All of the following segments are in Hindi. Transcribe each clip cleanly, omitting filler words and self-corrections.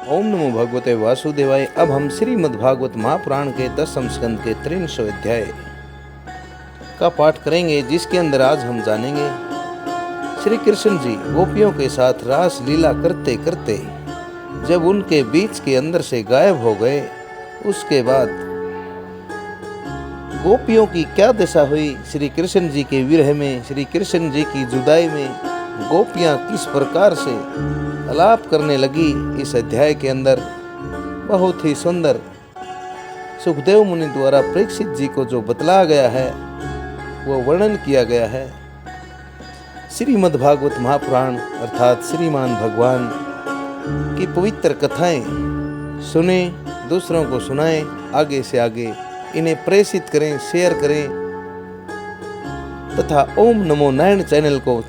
ओम नमो भगवते वासुदेवाय। अब हम श्रीमद् भागवत महापुराण के 10वें स्कंद के 300 अध्याय का पाठ करेंगे, जिसके अंदर आज हम जानेंगे श्री कृष्ण जी गोपियों के साथ रास लीला करते करते जब उनके बीच के अंदर से गायब हो गए, उसके बाद गोपियों की क्या दशा हुई। श्री कृष्ण जी के विरह में, श्री कृष्ण जी की जुदाई में गोपियां किस प्रकार से आलाप करने लगी, इस अध्याय के अंदर बहुत ही सुंदर सुखदेव मुनि द्वारा परीक्षित जी को जो बतलाया गया है वो वर्णन किया गया है। श्रीमद् भागवत महापुराण अर्थात श्रीमान भगवान की पवित्र कथाएं सुने, दूसरों को सुनाएं, आगे से आगे इन्हें प्रेषित करें, शेयर करें तथा ओम नमो नारायण चैनल को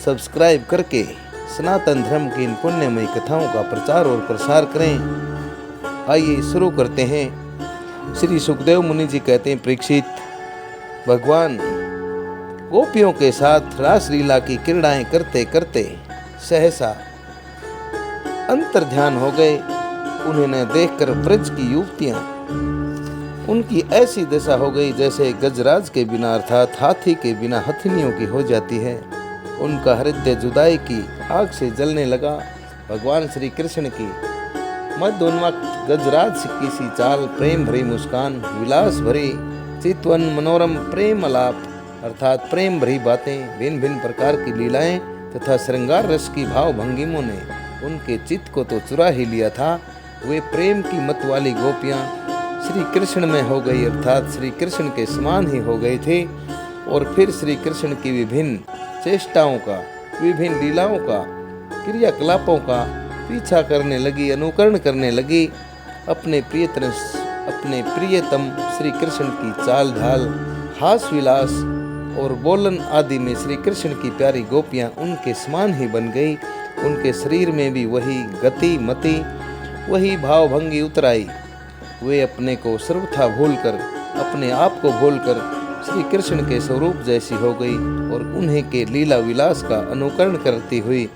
सब्सक्राइब करके सनातन धर्म की इन पुण्यमयी कथाओं का प्रचार और प्रसार करें। आइए शुरू करते हैं। श्री सुखदेव मुनि जी कहते हैं, परीक्षित, भगवान गोपियों के साथ रासलीला की क्रीड़ाएं करते करते सहसा अंतर्ध्यान हो गए। उन्हें देखकर ब्रज की युवतियां, उनकी ऐसी दशा हो गई जैसे गजराज के बिना अर्थात हाथी के बिना हथिनियों की हो जाती है। उनका हृदय जुदाई की आग से जलने लगा। भगवान श्री कृष्ण की मदोन्मत्त गजराज की सी चाल, प्रेम भरी मुस्कान, विलास भरी चितवन, मनोरम प्रेम अलाप अर्थात प्रेम भरी बातें, भिन्न भिन्न प्रकार की लीलाएं तथा श्रृंगार रस की भाव भंगिमों ने उनके चित्त को तो चुरा ही लिया था। वे प्रेम की मत वाली गोपियां श्री कृष्ण में हो गई अर्थात श्री कृष्ण के समान ही हो गए थे। और फिर श्री कृष्ण की विभिन्न चेष्टाओं का, विभिन्न लीलाओं का, क्रियाकलापों का पीछा करने लगी, अनुकरण करने लगी। अपने प्रियतम श्री कृष्ण की चाल ढाल, हास विलास और बोलन आदि में श्री कृष्ण की प्यारी गोपियां उनके समान ही बन गई। उनके शरीर में भी वही गति मति, वही भाव भंगी उतर आई। वे अपने को सर्वथा भूलकर, अपने आप को भूलकर श्री कृष्ण के स्वरूप जैसी हो गई और उन्हीं के लीला विलास का अनुकरण करती हुई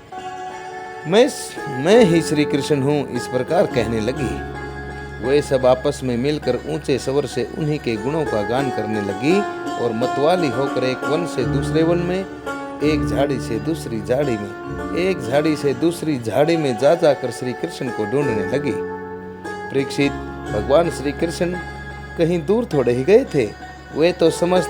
मैं ही श्री कृष्ण हूँ, इस प्रकार कहने लगी। वे सब आपस में मिलकर ऊंचे स्वर से उन्हीं के गुणों का गान करने लगी और मतवाली होकर एक वन से दूसरे वन में, एक झाड़ी से दूसरी झाड़ी में, एक झाड़ी से दूसरी झाड़ी में जा जाकर श्री कृष्ण को ढूंढने लगी। परीक्षित, भगवान श्री कृष्ण कहीं दूर थोड़े ही गए थे। वे तो समस्त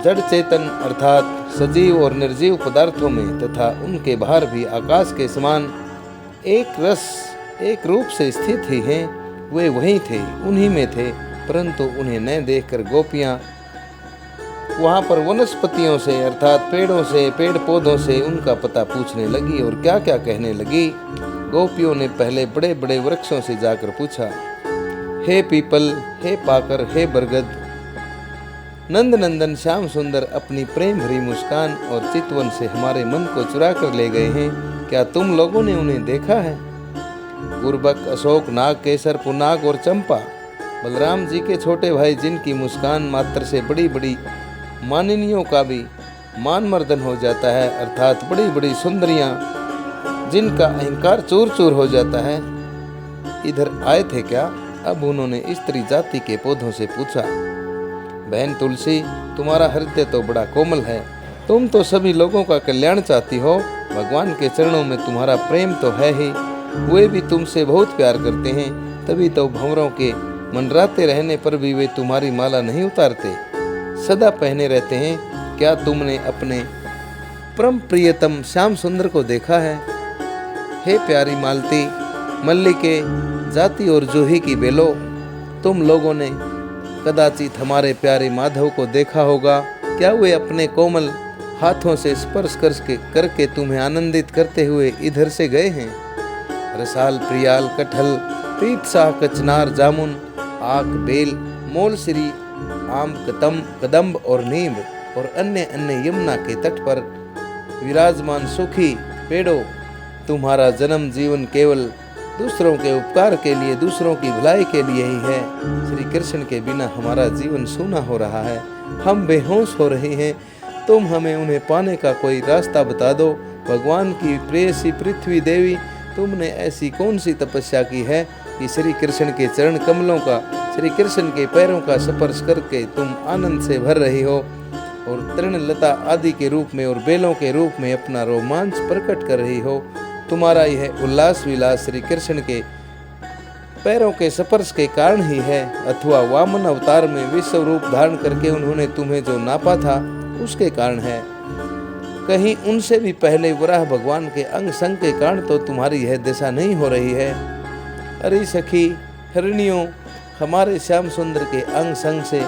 जड़ चेतन अर्थात सजीव और निर्जीव पदार्थों में तथा उनके बाहर भी आकाश के समान एक रस एक रूप से स्थित ही हैं। वे वहीं थे, उन्हीं में थे, परंतु उन्हें न देखकर गोपियां वहां पर वनस्पतियों से अर्थात पेड़ों से, पेड़ पौधों से उनका पता पूछने लगी और क्या क्या कहने लगी। गोपियों ने पहले बड़े बड़े वृक्षों से जाकर पूछा, हे पीपल, हे पाकर, हे बरगद, नंद नंदन श्याम सुंदर अपनी प्रेम भरी मुस्कान और चितवन से हमारे मन को चुरा कर ले गए हैं, क्या तुम लोगों ने उन्हें देखा है? गुरबक, अशोक, नाग, केसर, पुनाग और चंपा, बलराम जी के छोटे भाई, जिनकी मुस्कान मात्र से बड़ी बड़ी मानिनियों का भी मान मर्दन हो जाता है अर्थात बड़ी बड़ी सुंदरियां जिनका अहंकार चूर चूर हो जाता है, इधर आए थे क्या? अब उन्होंने स्त्री जाति के पौधों से पूछा, बहन तुलसी, तुम्हारा हृदय तो बड़ा कोमल है, तुम तो सभी लोगों का कल्याण चाहती हो, भगवान के चरणों में तुम्हारा प्रेम तो है ही, वे भी तुमसे बहुत प्यार करते हैं, तभी तो भंवरों के मनराते रहने पर भी वे तुम्हारी माला नहीं उतारते, सदा पहने रहते हैं। क्या तुमने अपने परम प्रियतम श्याम सुंदर को देखा है? हे प्यारी मालती, मल्लिके, जाति और जूही की बेलो, तुम लोगों ने कदाचित हमारे प्यारे माधव को देखा होगा। क्या वे अपने कोमल हाथों से स्पर्श करके तुम्हें आनंदित करते हुए इधर से गए हैं? रसाल, प्रियाल, कटहल, पीतशाह, कचनार, जामुन, आक, बेल, मोलसिरी, आम, कदम्ब और नीम और अन्य अन्य यमुना के तट पर विराजमान सुखी पेड़ों, तुम्हारा जन्म जीवन केवल दूसरों के उपकार के लिए, दूसरों की भलाई के लिए ही है। श्री कृष्ण के बिना हमारा जीवन सूना हो रहा है, हम बेहोश हो रहे हैं, तुम हमें उन्हें पाने का कोई रास्ता बता दो। भगवान की प्रेयसी पृथ्वी देवी तुमने ऐसी कौन सी तपस्या की है कि श्री कृष्ण के चरण कमलों का, श्री कृष्ण के पैरों का स्पर्श करके तुम आनंद से भर रही हो और तृणलता आदि के रूप में और बेलों के रूप में अपना रोमांच प्रकट कर रही हो। तुम्हारा यह उल्लास विलास श्री कृष्ण के पैरों के स्पर्श के कारण ही है, अथवा वामन अवतार में विश्व रूप धारण करके उन्होंने तुम्हें जो नापा था उसके कारण है। कहीं उनसे भी पहले वराह भगवान के अंग संग के कारण तो तुम्हारी यह दशा नहीं हो रही है। अरे सखी हिरणियों, हमारे श्याम सुंदर के अंग संग से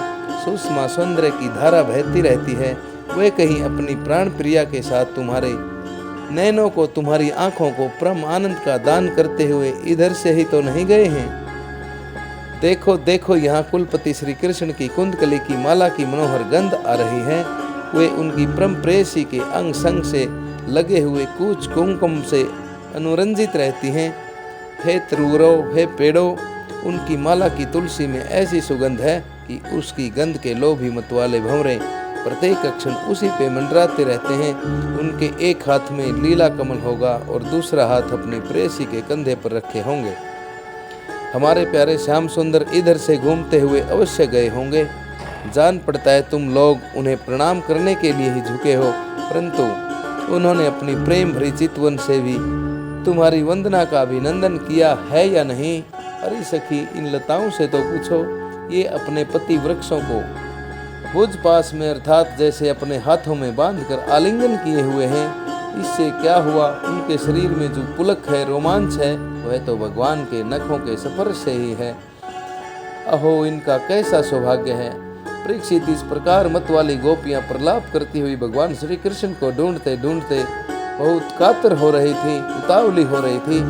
सुषमा सौंदर्य की धारा बहती रहती है। वे कहीं अपनी प्राण प्रिया के साथ तुम्हारे नैनों को, तुम्हारी आंखों को परम आनंद का दान करते हुए इधर से ही तो नहीं गए हैं। देखो देखो, यहाँ कुलपति श्री कृष्ण की कुंदकली की माला की मनोहर गंध आ रही है। वे उनकी परम प्रेयसी के अंग संग से लगे हुए कूच कुमकुम से अनुरंजित रहती हैं। हे त्रिपुरो, हे पेड़ो, उनकी माला की तुलसी में ऐसी सुगंध है कि उसकी गंध के लोभी मतवाले भंवरे प्रत्येक क्षण उसी पे मंडराते रहते हैं। उनके एक हाथ में लीला कमल होगा और दूसरा हाथ अपनी प्रेयसी के कंधे पर रखे होंगे। हमारे प्यारे श्याम सुंदर इधर से घूमते हुए अवश्य गए होंगे। जान पड़ता है तुम लोग उन्हें प्रणाम करने के लिए ही झुके हो, परंतु उन्होंने अपनी प्रेम भरी चितवन से भी तुम्हारी वंदना का अभिनंदन किया है या नहीं? अरे सखी, इन लताओं से तो पूछो। ये अपने पति वृक्षों को भुज पास में अर्थात जैसे अपने हाथों में बांधकर आलिंगन किए हुए हैं। इससे क्या हुआ? उनके शरीर में जो पुलक है, रोमांच है, वह तो भगवान के नखों के स्पर्श से ही है। अहो, इनका कैसा सौभाग्य है। परीक्षित इस प्रकार मत वाली गोपियां प्रलाप करती हुई भगवान श्री कृष्ण को ढूंढते ढूंढते बहुत कातर हो रही थी, उतावली हो रही थी।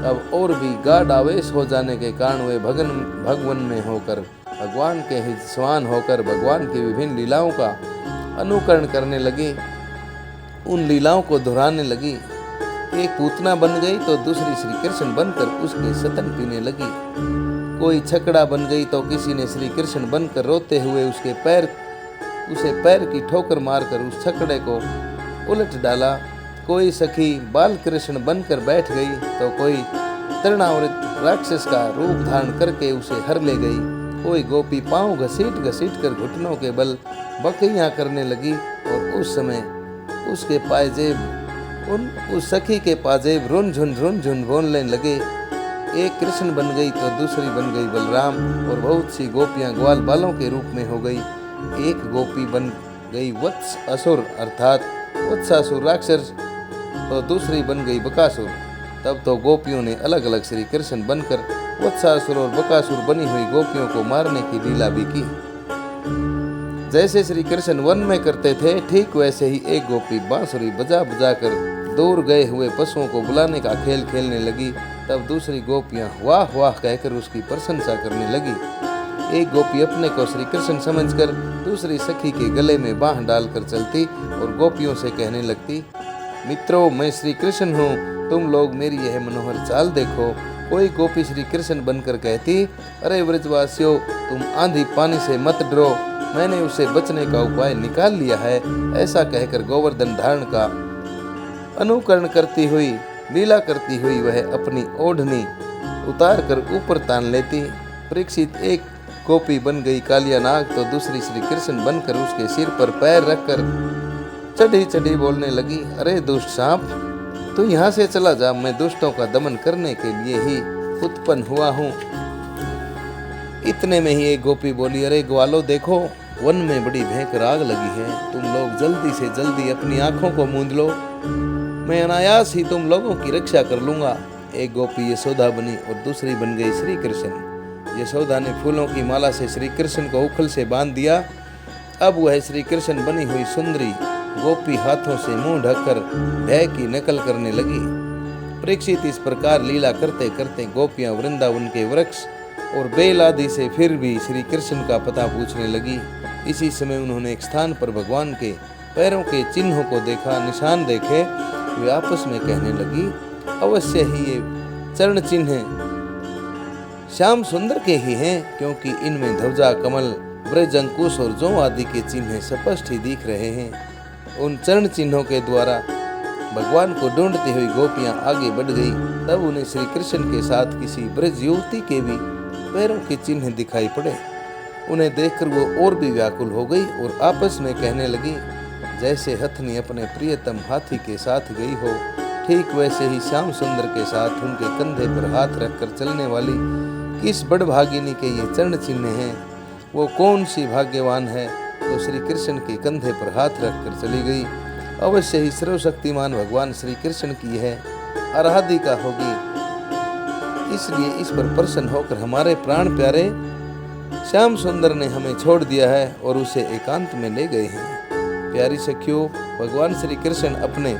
अब और भी गाढ़ आवेश हो जाने के कारण वे भगवन में होकर, भगवान के ही स्वान होकर भगवान की विभिन्न लीलाओं का अनुकरण करने लगी, उन लीलाओं को दोहराने लगी। एक पूतना बन गई तो दूसरी श्री कृष्ण बनकर उसके सतन पीने लगी। कोई छकड़ा बन गई तो किसी ने श्री कृष्ण बनकर रोते हुए उसे पैर की ठोकर मारकर उस छकड़े को उलट डाला। कोई सखी बाल कृष्ण बनकर बैठ गई तो कोई तृणावृत राक्षस का रूप धारण करके उसे हर ले गई। कोई गोपी पांव घसीट कर घुटनों के बल बकैयां करने लगी और उस समय उसके पायजेब उस सखी के पाजेब रुन झुन बोलने लगे। एक कृष्ण बन गई तो दूसरी बन गई बलराम और बहुत सी गोपियां ग्वाल बालों के रूप में हो गई। एक गोपी बन गई वत्स असुर अर्थात वत्सासुर राक्षस तो दूसरी बन गई बकासुर। तब तो गोपियों ने अलग अलग श्री कृष्ण बनकर वत्सासुर और बकासुर बनी हुई गोपियों को मारने की लीला भी की। जैसे श्री कृष्ण वन में करते थे, ठीक वैसे ही एक गोपी बांसुरी बजा बजा कर दूर गए हुए पशुओं को बुलाने का खेल खेलने लगी। तब दूसरी गोपियां वाह वाह कहकर उसकी प्रशंसा करने लगी। एक गोपी अपने को श्री कृष्ण समझकर दूसरी सखी के गले में बांह डालकर चलती और गोपियों से कहने लगती, मित्रों, मैं श्री कृष्ण हूँ, तुम लोग मेरी यह मनोहर चाल देखो। कोई गोपी श्री कृष्ण बनकर कहती, अरे व्रजवासियों, तुम आंधी पानी से मत डरो, मैंने उसे बचने का उपाय निकाल लिया है। ऐसा कहकर गोवर्धन धारण का अनुकरण करती हुई, लीला करती हुई वह अपनी ओढ़नी उतार कर ऊपर तान लेती। परीक्षित एक गोपी बन गई कालिया नाग तो दूसरी श्री कृष्ण बनकर उसके सिर पर पैर रखकर चढ़ी बोलने लगी, अरे दुष्ट सांप, तू यहाँ से चला जा, मैं दुष्टों का दमन करने के लिए ही उत्पन्न हुआ हूँ। इतने में ही एक गोपी बोली, अरे ग्वालो देखो, वन में बड़ी भयंकर आग लगी है, तुम लोग जल्दी से जल्दी अपनी आंखों को मूंद लो, मैं अनायास ही तुम लोगों की रक्षा कर लूंगा। एक गोपी यशोदा बनी और दूसरी बन गई श्री कृष्ण। यशोदा ने फूलों की माला से श्री कृष्ण को उखल से बांध दिया। अब वह श्री कृष्ण बनी हुई सुंदरी गोपी हाथों से मुंह ढककर भय की नकल करने लगी। परीक्षित इस प्रकार लीला करते करते गोपियां वृंदावन के वृक्ष और बेल आदि से फिर भी श्री कृष्ण का पता पूछने लगी। इसी समय उन्होंने एक स्थान पर भगवान के पैरों के चिन्हों को देखा, निशान देखे। वे आपस में कहने लगी, अवश्य ही ये चरण चिन्ह श्याम सुंदर के ही हैं, क्योंकि इनमें ध्वजा, कमल, ब्रज, अंकुश और जौ आदि के चिन्ह स्पष्ट ही दिख रहे हैं। उन चरण चिन्हों के द्वारा भगवान को ढूंढती हुई गोपियां आगे बढ़ गई। तब उन्हें श्री कृष्ण के साथ किसी ब्रज युवती के भी पैरों के चिन्ह दिखाई पड़े। उन्हें देखकर वो और भी व्याकुल हो गई और आपस में कहने लगी, जैसे हथनी अपने प्रियतम हाथी के साथ गई हो, ठीक वैसे ही श्याम सुंदर के साथ उनके कंधे पर हाथ रखकर चलने वाली किस बड़भागिनी के ये चरण चिन्ह हैं। वो कौन सी भाग्यवान है तो श्री कृष्ण के कंधे पर हाथ रखकर चली गई। अवश्य ही सर्वशक्तिमान भगवान श्री कृष्ण की है आराधिका होगी, इसलिए इस पर प्रसन्न होकर हमारे प्राण प्यारे श्याम सुंदर ने हमें छोड़ दिया है और उसे एकांत में ले गए हैं। प्यारी सखियों, भगवान श्री कृष्ण अपने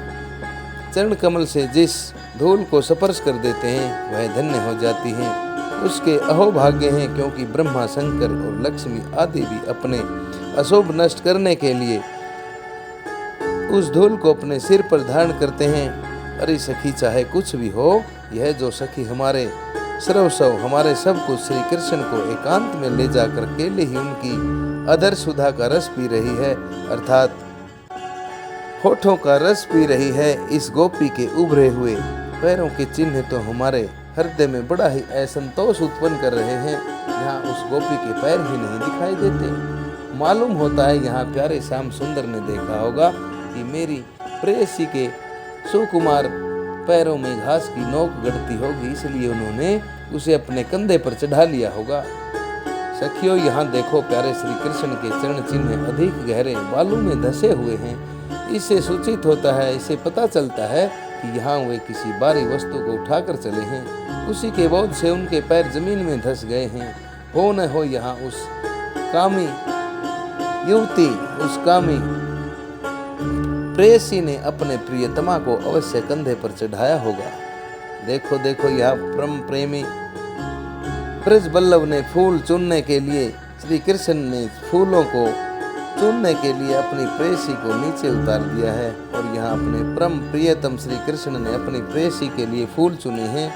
चरण कमल से जिस धूल को स्पर्श कर देते हैं वह धन्य हो जाती हैं, उसके अहोभाग्य हैं, क्योंकि ब्रह्मा, शंकर और लक्ष्मी आदि भी अपने अशुभ नष्ट करने के लिए उस धूल को अपने सिर पर धारण करते हैं। अरे सखी, चाहे कुछ भी हो, यह जो सखी हमारे सर्वस्व, हमारे सब कुछ श्री कृष्ण को एकांत में ले जाकर अकेले ही उनकी अधर सुधा का रस पी रही है, अर्थात होठों का रस पी रही है। इस गोपी के उभरे हुए पैरों के चिन्ह तो हमारे हृदय में बड़ा ही असंतोष उत्पन्न कर रहे हैं। यहाँ उस गोपी के पैर ही नहीं दिखाई देते। मालूम होता है यहाँ प्यारे श्याम सुंदर ने देखा होगा कि मेरी प्रेयसी के सुकुमार पैरों में घास की नोक गड़ती होगी, इसलिए उन्होंने उसे अपने कंधे पर चढ़ा लिया होगा। सखियों, यहाँ देखो, प्यारे श्री कृष्ण के चरण चिन्ह अधिक गहरे बालू में धसे हुए हैं। इससे सूचित होता है, इससे पता चलता है कि यहाँ वे किसी भारी वस्तु को उठाकर चले हैं। उसी के बोध से उनके पैर जमीन में धस गए हैं। हो न हो यहाँ उस कामी युवती, उस कामी प्रेयसी ने अपने प्रियतमा को अवश्य कंधे पर चढ़ाया होगा। देखो देखो, यहाँ परम प्रेमी ब्रज बल्लभ ने फूल चुनने के लिए, श्री कृष्ण ने फूलों को चुनने के लिए अपनी प्रेयसी को नीचे उतार दिया है और यहाँ अपने परम प्रियतम श्री कृष्ण ने अपनी प्रेयसी के लिए फूल चुने हैं।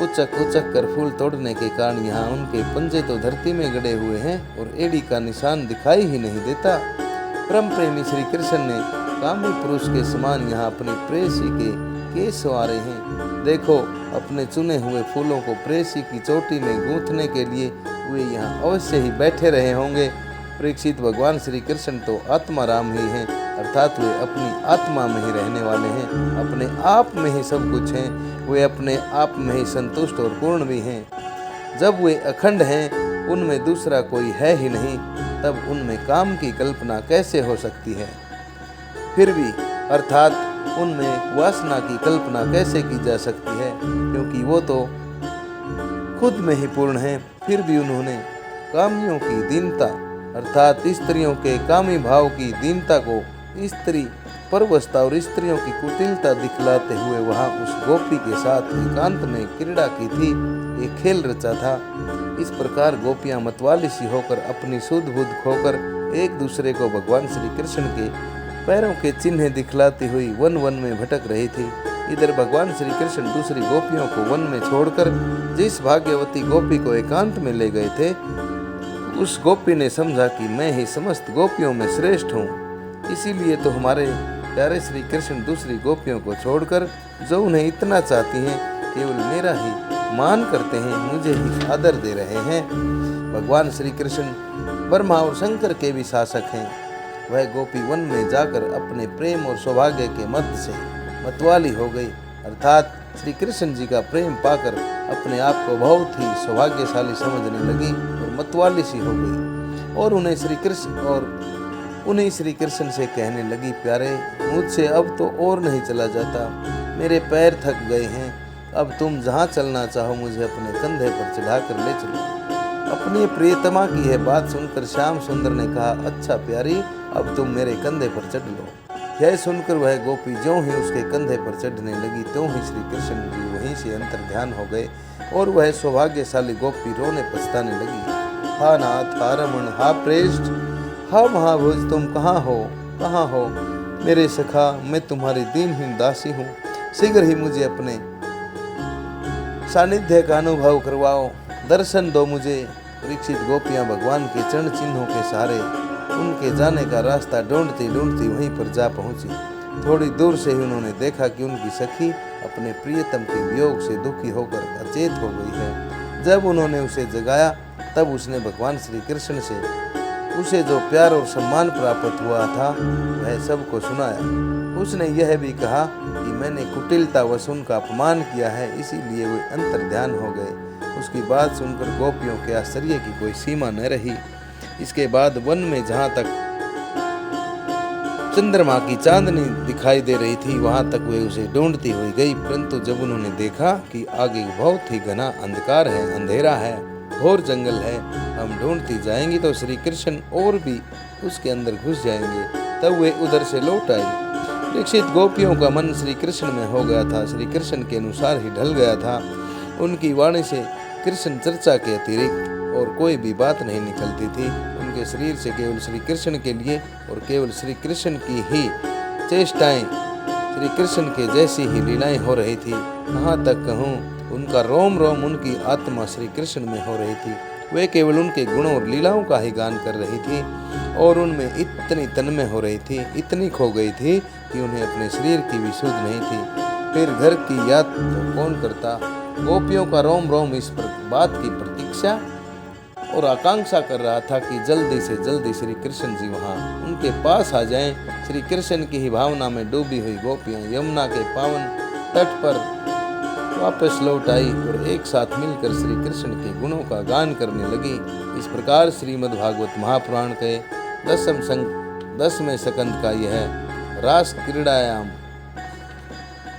उचक उचक कर फूल तोड़ने के कारण यहाँ उनके पंजे तो धरती में गड़े हुए हैं और एड़ी का निशान दिखाई ही नहीं देता। परम प्रेमी श्री कृष्ण ने कामी पुरुष के समान यहाँ अपनी प्रेयसी के केस संवारे हैं। देखो, अपने चुने हुए फूलों को प्रेयसी की चोटी में गूंथने के लिए वे यहाँ अवश्य ही बैठे रहे होंगे। परीक्षित, भगवान श्री कृष्ण तो आत्मा राम ही हैं, अर्थात वे अपनी आत्मा में ही रहने वाले हैं, अपने आप में ही सब कुछ हैं। वे अपने आप में ही संतुष्ट और पूर्ण भी हैं। जब वे अखंड हैं, उनमें दूसरा कोई है ही नहीं, तब उनमें काम की कल्पना कैसे हो सकती है? फिर भी अर्थात उनमें वासना की कल्पना कैसे की जा सकती है, क्योंकि वो तो खुद में ही पूर्ण है। फिर भी उन्होंने कामियों की दीनता, अर्थात स्त्रियों के कामी भाव की दीनता को, स्त्री परवशता और स्त्रियों की कुटिलता दिखलाते हुए वहां उस गोपी के साथ एकांत में क्रीड़ा की थी, एक खेल रचा था। इस प्रकार गोपियां मतवाली सी होकर अपनी सुध बुध खोकर एक दूसरे को भगवान श्री कृष्ण के पैरों के चिन्ह दिखलाती हुई वन वन में भटक रही थी। इधर भगवान श्री कृष्ण दूसरी गोपियों को वन में छोड़कर जिस भाग्यवती गोपी को एकांत में ले गए थे, उस गोपी ने समझा कि मैं ही समस्त गोपियों में श्रेष्ठ हूँ। इसीलिए तो हमारे प्यारे श्री कृष्ण दूसरी गोपियों को छोड़कर, जो उन्हें इतना चाहती हैं, केवल मेरा ही मान करते हैं, मुझे ही आदर दे रहे हैं। भगवान श्री कृष्ण ब्रह्मा और शंकर के भी शासक हैं। वह गोपी वन में जाकर अपने प्रेम और सौभाग्य के मध्य से मतवाली हो गई, अर्थात श्री कृष्ण जी का प्रेम पाकर अपने आप को बहुत ही सौभाग्यशाली समझने लगी और मतवाली सी हो गई और उन्हीं श्री कृष्ण से कहने लगी, प्यारे, मुझसे अब तो और नहीं चला जाता, मेरे पैर थक गए हैं, अब तुम जहाँ चलना चाहो मुझे अपने कंधे पर चढ़ाकर ले चलो। अपनी प्रियतमा की यह बात सुनकर श्याम सुंदर ने कहा, अच्छा प्यारी, अब तुम मेरे कंधे पर चढ़ लो। यह सुनकर वह गोपी ज्यों ही उसके कंधे पर चढ़ने लगी, त्यों ही श्री कृष्ण जी वहीं से अंतर ध्यान हो गए और वह सौभाग्यशाली गोपी रोने पछताने लगी। हा नाथ, हा रमण, हा प्रेष्ठ, हा महाभुज, तुम कहाँ हो मेरे सखा, मैं तुम्हारी दीनहीन दासी हूँ, शीघ्र ही मुझे अपने सानिध्य का अनुभव करवाओ, दर्शन दो मुझे। परीक्षित गोपियां भगवान के चरण चिन्हों के सहारे उनके जाने का रास्ता ढूंढती ढूंढती वहीं पर जा पहुंची। थोड़ी दूर से ही उन्होंने देखा कि उनकी सखी अपने प्रियतम के वियोग से दुखी होकर अचेत हो गई है। जब उन्होंने उसे जगाया तब उसने भगवान श्री कृष्ण से उसे जो प्यार और सम्मान प्राप्त हुआ था वह सबको सुनाया। उसने यह भी कहा कि मैंने कुटिलतावश उनका अपमान किया है, इसीलिए वे अंतर्ध्यान हो गए। उसकी बात सुनकर गोपियों के आश्चर्य की कोई सीमा न रही। इसके बाद वन में जहाँ तक चंद्रमा की चांदनी दिखाई दे रही थी वहां तक वे उसे ढूंढती हुई गई, परंतु जब उन्होंने देखा कि आगे बहुत ही घना अंधकार है, अंधेरा है, घोर जंगल है, हम ढूंढती जाएंगी तो श्री कृष्ण और भी उसके अंदर घुस जाएंगे, तब वे उधर से लौट आई। परीक्षित गोपियों का मन श्री कृष्ण में हो गया था, श्री कृष्ण के अनुसार ही ढल गया था। उनकी वाणी से कृष्ण चर्चा के अतिरिक्त और कोई भी बात नहीं निकलती थी। उनके शरीर से केवल श्री कृष्ण के लिए और केवल श्री कृष्ण की ही चेष्टाएं, श्री कृष्ण के जैसी ही लीलाएं हो रही थी। कहाँ तक कहूँ, उनका रोम रोम, उनकी आत्मा श्री कृष्ण में हो रही थी। वे केवल उनके गुणों और लीलाओं का ही गान कर रही थी और उनमें इतनी तन्मय हो रही थी, इतनी खो गई थी कि उन्हें अपने शरीर की भी सुध नहीं थी। फिर घर की याद तो कौन करता। गोपियों का रोम रोम इस बात की प्रतीक्षा और आकांक्षा कर रहा था कि जल्दी से जल्दी श्री कृष्ण जी वहाँ उनके पास आ जाएं। श्री कृष्ण की ही भावना में डूबी हुई गोपियाँ यमुना के पावन तट पर वापस लौट आई और एक साथ मिलकर श्री कृष्ण के गुणों का गान करने लगी। इस प्रकार श्रीमद् भागवत महापुराण के 10वें स्कंद का यह रास क्रीड़ायाम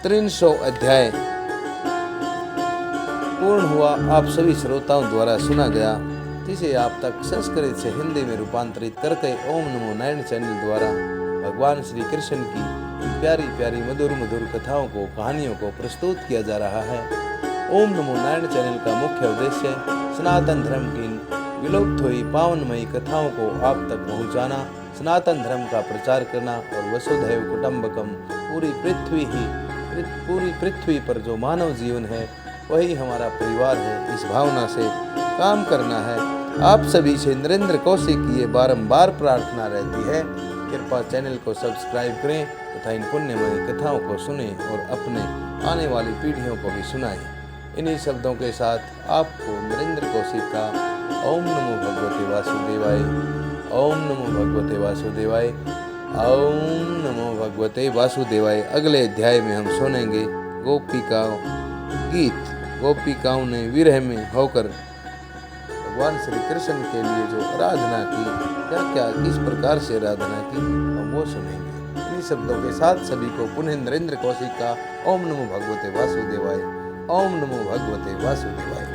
300 अध्याय पूर्ण हुआ। आप सभी श्रोताओं द्वारा सुना गया, जिसे आप तक संस्कृत से हिंदी में रूपांतरित करके ओम नमो नारायण चैनल द्वारा भगवान श्री कृष्ण की प्यारी प्यारी मधुर मधुर कथाओं को, कहानियों को प्रस्तुत किया जा रहा है। ओम नमो नारायण चैनल का मुख्य उद्देश्य सनातन धर्म की विलुप्त हुई पावनमयी कथाओं को आप तक पहुंचाना, सनातन धर्म का प्रचार करना और वसुधैव कुटुंबकम, पूरी पृथ्वी पर जो मानव जीवन है वही हमारा परिवार है, इस भावना से काम करना है। आप सभी से नरेंद्र कौशिक की ये बारंबार प्रार्थना रहती है, कृपया चैनल को सब्सक्राइब करें तथा इन पुण्यमयी कथाओं को सुने और अपने आने वाली पीढ़ियों को भी सुनाएं। इन्हीं शब्दों के साथ आपको नरेंद्र कौशिक का ओम नमो भगवते वासुदेवाय, ओम नमो भगवते वासुदेवाय, ओम नमो भगवते वासुदेवाय। अगले अध्याय में हम सुनेंगे गोपिकाओं गीत। गोपिकाओं ने विरह में होकर भगवान श्री कृष्ण के लिए जो आराधना की, क्या क्या किस प्रकार से आराधना की, हम वो सुनेंगे। इन्हीं शब्दों के साथ सभी को पुनः नरेंद्र कौशिक का ओम नमो भगवते वासुदेवाय, ओम नमो भगवते वासुदेवाय।